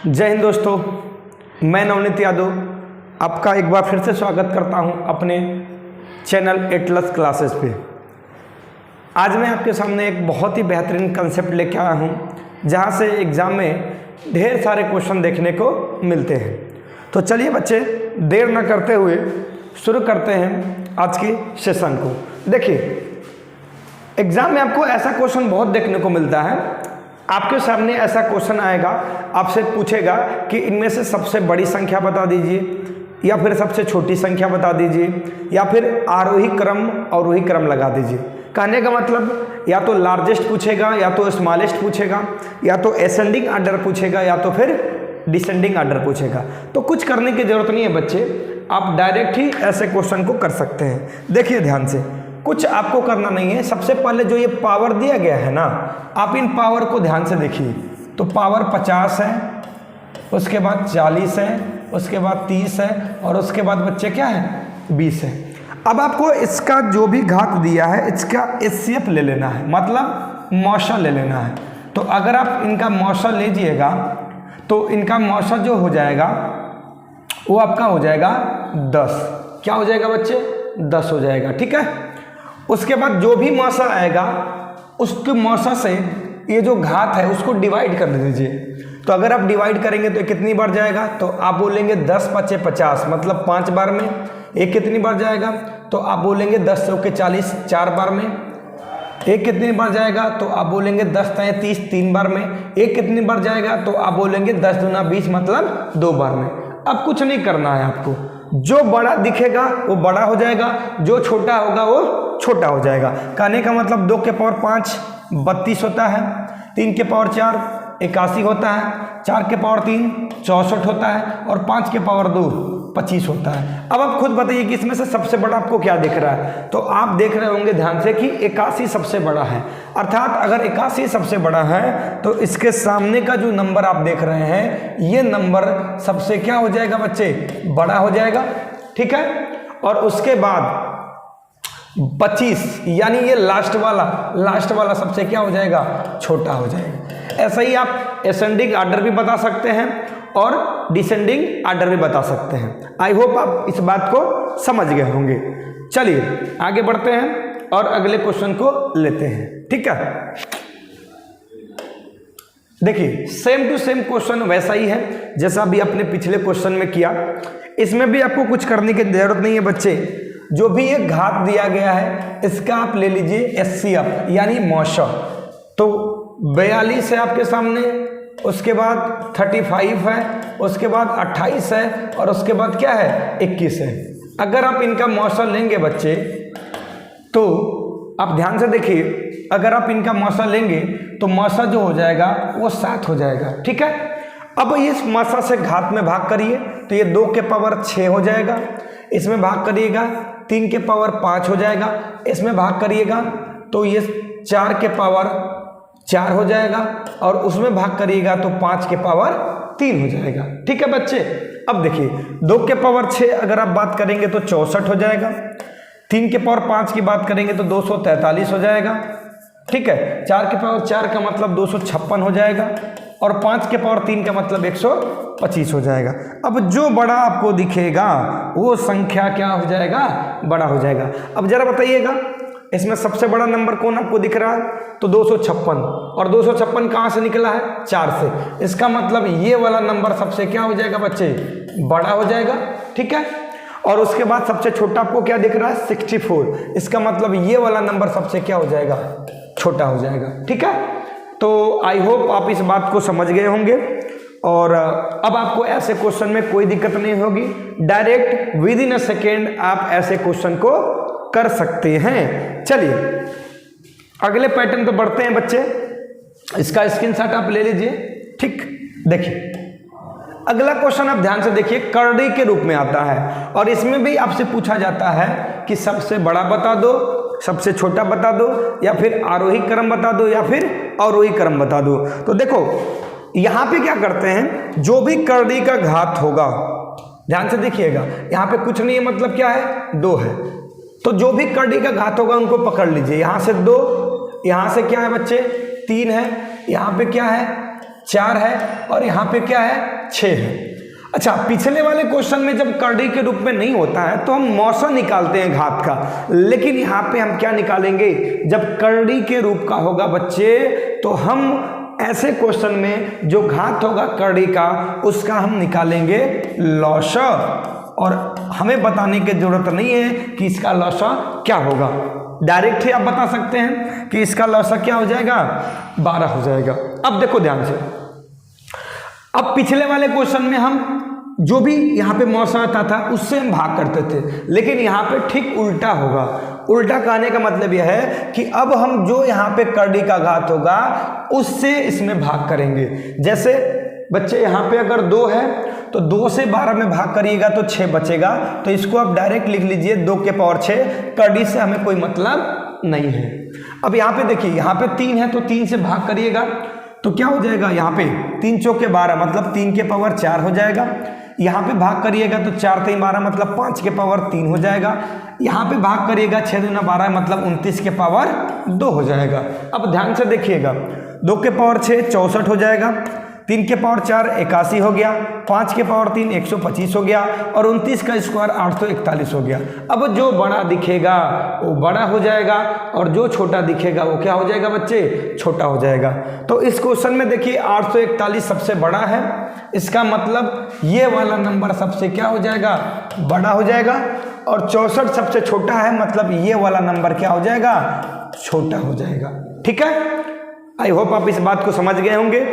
जय हिंद दोस्तों, मैं नवनीत यादव आपका एक बार फिर से स्वागत करता हूं अपने चैनल एटलस क्लासेस पे। आज मैं आपके सामने एक बहुत ही बेहतरीन कंसेप्ट लेके आया हूं, जहां से एग्ज़ाम में ढेर सारे क्वेश्चन देखने को मिलते हैं। तो चलिए बच्चे, देर न करते हुए शुरू करते हैं आज की सेशन को। देखिए, एग्ज़ाम में आपको ऐसा क्वेश्चन बहुत देखने को मिलता है। आपके सामने ऐसा क्वेश्चन आएगा, आपसे पूछेगा कि इनमें से सबसे बड़ी संख्या बता दीजिए, या फिर सबसे छोटी संख्या बता दीजिए, या फिर आरोही क्रम अवरोही क्रम लगा दीजिए। कहने का मतलब या तो लार्जेस्ट पूछेगा, या तो स्मॉलेस्ट पूछेगा, या तो असेंडिंग आर्डर पूछेगा, या तो फिर डिसेंडिंग आर्डर पूछेगा। तो कुछ करने की जरूरत नहीं है बच्चे, आप डायरेक्ट ही ऐसे क्वेश्चन को कर सकते हैं। देखिए ध्यान से, कुछ आपको करना नहीं है। सबसे पहले जो ये पावर दिया गया है ना, आप इन पावर को ध्यान से देखिए। तो पावर 50 है, उसके बाद 40 है, उसके बाद 30 है, और उसके बाद बच्चे क्या है 20 है। अब आपको इसका जो भी घात दिया है इसका एचसीएफ ले लेना है, मतलब मौसा ले लेना है। तो अगर आप इनका मौसा लीजिएगा तो इनका मौसा जो हो जाएगा वो आपका हो जाएगा 10। क्या हो जाएगा बच्चे? 10 हो जाएगा। ठीक है। उसके बाद जो भी मौसा आएगा उसके मौसा से ये जो घात है उसको डिवाइड कर दीजिए। तो अगर आप डिवाइड करेंगे तो कितनी बार जाएगा? तो आप बोलेंगे 10 पचे 50, मतलब 5 बार में। एक कितनी बार जाएगा? तो आप बोलेंगे 10 चौके 40, 4 बार में। एक कितनी बार जाएगा? तो आप बोलेंगे 10 तिया 30, 3 बार में। एक कितनी बार जाएगा? तो आप बोलेंगे 10 दूना 20, मतलब 2 बार में। अब कुछ नहीं करना है आपको, जो बड़ा दिखेगा वो बड़ा हो जाएगा, जो छोटा होगा वो छोटा हो जाएगा। कहने का मतलब 2 के पावर 5 32 होता है, 3 के पावर 4 81 होता है, 4 के पावर 3 64 होता है, और 5 के पावर 2 25 होता है। अब आप खुद बताइए कि इसमें से सबसे बड़ा आपको क्या दिख रहा है? तो आप देख रहे होंगे ध्यान से कि 81 सबसे बड़ा है। अर्थात अगर 81 सबसे बड़ा है तो इसके सामने का जो नंबर आप देख रहे हैं ये नंबर सबसे क्या हो जाएगा बच्चे? बड़ा हो जाएगा। ठीक है। और उसके बाद 25 यानी ये लास्ट वाला सबसे क्या हो जाएगा? छोटा हो जाएगा। ऐसा ही आप असेंडिंग आर्डर भी बता सकते हैं और डिसेंडिंग आर्डर भी बता सकते हैं। आई होप आप इस बात को समझ गए होंगे। चलिए आगे बढ़ते हैं और अगले क्वेश्चन को लेते हैं। ठीक है। देखिए, सेम टू सेम क्वेश्चन वैसा ही है जैसा भी आपने पिछले क्वेश्चन में किया। इसमें भी आपको कुछ करने की जरूरत नहीं है बच्चे। जो भी एक घात दिया गया है इसका आप ले लीजिए एचसीएफ यानी मौसा। तो 42 है आपके सामने, उसके बाद 35 है, उसके बाद 28 है, और उसके बाद क्या है 21 है। अगर आप इनका मौसा लेंगे बच्चे तो आप ध्यान से देखिए, अगर आप इनका मौसा लेंगे तो मौसा जो हो जाएगा वो 7 हो जाएगा। ठीक है। अब इस मौसा से घात में भाग करिए तो ये 2 के पावर 6 हो जाएगा। इसमें भाग करिएगा 3 के पावर 5 हो जाएगा। इसमें भाग करिएगा तो ये 4 के पावर 4 हो जाएगा, और उसमें भाग करिएगा तो 5 के पावर 3 हो जाएगा। ठीक है बच्चे। अब देखिए, 2 के पावर 6 अगर आप बात करेंगे तो 64 हो जाएगा। 3 के पावर 5 की बात करेंगे तो 243 हो जाएगा। ठीक है। 4 के पावर 4 का मतलब 256 हो जाएगा, और 5 के पावर 3 का मतलब 125 हो जाएगा। अब जो बड़ा आपको दिखेगा वो संख्या क्या हो जाएगा? बड़ा हो जाएगा। अब जरा बताइएगा, इसमें सबसे बड़ा नंबर कौन आपको दिख रहा है? तो 256, और 256 कहाँ से निकला है? 4 से। इसका मतलब ये वाला नंबर सबसे क्या हो जाएगा बच्चे? बड़ा हो जाएगा। ठीक है। और उसके बाद सबसे छोटा आपको क्या दिख रहा है? 64। इसका मतलब ये वाला नंबर सबसे क्या हो जाएगा? छोटा हो जाएगा। ठीक है। तो आई होप आप इस बात को समझ गए होंगे, और अब आपको ऐसे क्वेश्चन में कोई दिक्कत नहीं होगी। Direct with in a second आप ऐसे क्वेश्चन को कर सकते हैं। चलिए अगले पैटर्न पे बढ़ते हैं बच्चे। इसका स्क्रीनशॉट आप ले लीजिए। ठीक। देखिए, अगला क्वेश्चन आप ध्यान से देखिए, करड़ी के रूप में आता है, और इसमें भी आपसे पूछा जाता है कि सबसे बड़ा बता दो, सबसे छोटा बता दो, या फिर आरोही क्रम बता दो, या फिर अवरोही क्रम बता दो। तो देखो यहां पे क्या करते हैं, जो भी करड़ी का घात होगा, ध्यान से देखिएगा, यहां पे कुछ नहीं है, मतलब क्या है? 2 है। तो जो भी करड़ी का घात होगा उनको पकड़ लीजिए। यहां से 2, यहां से क्या है बच्चे? 3 है, यहां पे क्या है 4 है और यहाँ पे क्या है 6 है। अच्छा, पिछले वाले क्वेश्चन में जब करड़ी के रूप में नहीं होता है तो हम मौसा निकालते हैं घात का, लेकिन यहाँ पे हम क्या निकालेंगे, जब करड़ी के रूप का होगा बच्चे तो हम ऐसे क्वेश्चन में जो घात होगा करड़ी का उसका हम निकालेंगे लौसा, और हमें बताने की जरूरत नहीं है कि इसका लौसा क्या होगा, डायरेक्ट ही आप बता सकते हैं कि इसका लौसा क्या हो जाएगा 12 हो जाएगा। अब देखो ध्यान से, अब पिछले वाले क्वेश्चन में हम जो भी यहाँ पे मौसा आता था उससे हम भाग करते थे, लेकिन यहाँ पे ठीक उल्टा होगा। उल्टा कहने का मतलब यह है कि अब हम जो यहाँ पे करड़ी का घात होगा उससे इसमें भाग करेंगे। जैसे बच्चे यहाँ पे अगर 2 है तो 2 से 12 में भाग करिएगा तो 6 बचेगा, तो इसको आप डायरेक्ट लिख लीजिए 2 के पावर 6। करड़ी से हमें कोई मतलब नहीं है। अब यहाँ पे देखिए, यहाँ पे 3 है तो 3 से भाग करिएगा तो क्या हो जाएगा, यहाँ पे 3 चौके 12 मतलब 3 के पावर 4 हो जाएगा। यहाँ पे भाग करिएगा तो 4 3 12 मतलब 5 के पावर 3 हो जाएगा। यहाँ पे भाग करिएगा 6 दूना 12 मतलब 29 के पावर 2 हो जाएगा। अब ध्यान से देखिएगा, 2 के पावर 6 64 हो जाएगा, 3 के पावर 4 81 हो गया, 5 के पावर 3 125 हो गया और 29 का स्क्वायर 841 हो गया। अब जो बड़ा दिखेगा वो बड़ा हो जाएगा और जो छोटा दिखेगा वो क्या हो जाएगा बच्चे, छोटा हो जाएगा। तो इस क्वेश्चन में देखिए 841 सबसे बड़ा है, इसका मतलब ये वाला नंबर सबसे क्या हो जाएगा, बड़ा हो जाएगा, और 64 सबसे छोटा है मतलब ये वाला नंबर क्या हो जाएगा, छोटा हो जाएगा। ठीक है, आई होप आप इस बात को समझ गए होंगे।